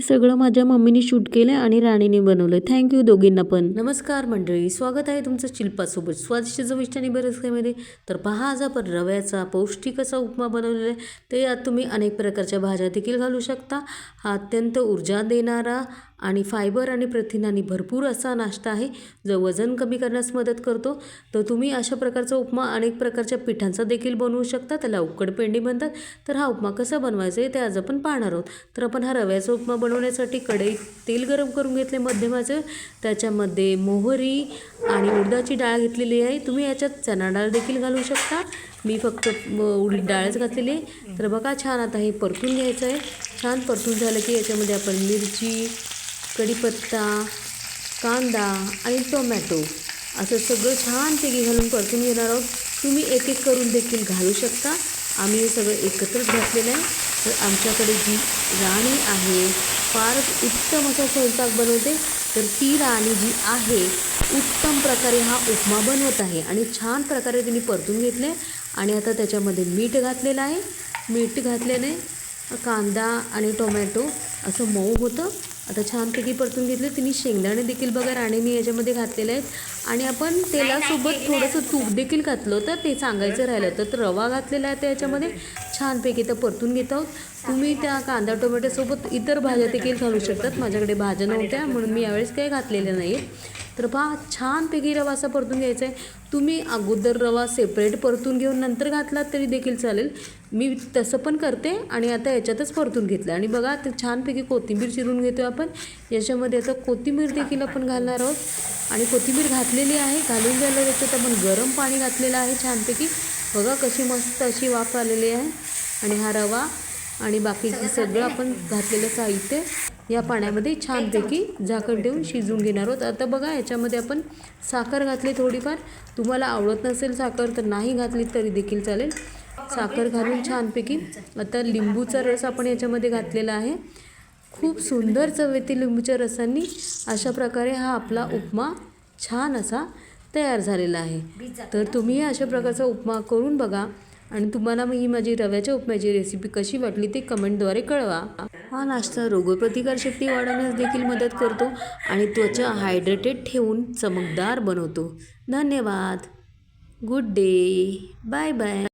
हे सगळं माझ्या मम्मीने शूट केलं आणि राणीने बनवलं. थँक्यू दोघींना पण. नमस्कार मंडळी, स्वागत आहे तुमचं शिल्पासोबत स्वादिष्ट चविष्ट आणि बरंच काहीमध्ये. तर पहा, आज आपण रव्याचा पौष्टिक असा उपमा बनवलेला आहे. ते यात तुम्ही अनेक प्रकारच्या भाज्या देखील घालू शकता. हा अत्यंत ऊर्जा देणारा आणि फायबर आणि प्रथिनांनी भरपूर असा नाश्ता आहे, जो वजन कमी करण्यास मदत करतो. तर तुम्ही अशा प्रकारचा उपमा अनेक प्रकारच्या पिठांचा देखील बनवू शकता. त्याला उकडपेंडी म्हणतात. तर हा उपमा कसा बनवायचा आहे ते आज आपण पाहणार आहोत. तर आपण हा रव्याचा उपमा बनवण्यासाठी कढईत तेल गरम करून घेतले मध्यमाचं. त्याच्यामध्ये मोहरी आणि उडदाची डाळ घेतलेली आहे. तुम्ही याच्यात चणा डाळ देखील घालू शकता. मी फक्त उडीद डाळच घातलेली आहे. तर बघा, छान आता हे परतून घ्यायचं आहे. छान परतून झालं की याच्यामध्ये आपण मिरची, कढीपत्ता, कांदा आणि टोमॅटो असं सगळं छानपैकी घालून परतून घेणार आहोत. तुम्ही एक एक करून देखील घालू शकता. आम्ही हे सगळं एकत्रच घातलेलं आहे. तर आमच्याकडे जी राणी आहे, फारच उत्तम असा स्वयंपाक बनवते. तर ती राणी जी आहे, उत्तम प्रकारे हा उपमा बनवत आहे आणि छान प्रकारे तिने परतून घेतले. आणि आता त्याच्यामध्ये मीठ घातलेलं आहे. मीठ घातल्याने कांदा आणि टोमॅटो असं मऊ होतं. आता छानपैकी परतून घेतले. तिने शेंगदाणे देखील बघा राणीने याच्यामध्ये घातलेले आहेत. आणि आपण तेलासोबत थोडंसं तूप देखील घातलं होतं, ते सांगायचं राहिलं होतं. तर रवा घातलेला आहे त्याच्यामध्ये. छानपैकी तर परतून घेत आहोत. तुम्ही त्या कांदा टोमॅटोसोबत इतर भाज्या देखील घालू शकतात. माझ्याकडे भाज्या नव्हत्या म्हणून मी यावेळेस काही घातलेल्या नाही. तर पहा, छानपैकी रवा असा परतून घ्यायचा आहे. तुम्ही अगोदर रवा सेपरेट परतून घेऊन नंतर घातलात तरी देखील चालेल. मी तसं पण करते आणि आता याच्यातच परतून घेतलं. आणि बघा, ते छानपैकी कोथिंबीर चिरून घेतो आपण. याच्यामध्ये आता कोथिंबीर देखील आपण घालणार आहोत. आणि कोथिंबीर घातलेली आहे. घालून झालं त्याच्यात आपण गरम पाणी घातलेलं आहे छानपैकी. बघा कशी मस्त अशी वाफ आलेली आहे. आणि हा रवा आणि बाकीचं सगळं आपण घातलेलं साहित्य या पाण्यामध्ये छानपैकी झाकण ठेवून शिजवून घेणार आहोत. आता बघा, याच्यामध्ये आपण साखर घातली थोडीफार. तुम्हाला आवडत नसेल साखर तर नाही घातली तरी देखील चालेल. साखर घालून छानपैकी आता लिंबूचा रस आपण याच्यामध्ये घातलेला आहे. खूप सुंदर चव येते लिंबूच्या रसांनी. अशा प्रकारे हा आपला उपमा छान असा तयार झालेला आहे. तर तुम्ही अशा प्रकारचा उपमा करून बघा आणि तुम्हाला ही माझी रव्याच्या उपम्याची रेसिपी कशी वाटली ते कमेंटद्वारे कळवा. हा नाश्ता रोगप्रतिकारशक्ती वाढवण्यास देखील मदत करतो आणि त्वचा हायड्रेटेड ठेवून चमकदार बनवतो. धन्यवाद. Good day. Bye bye.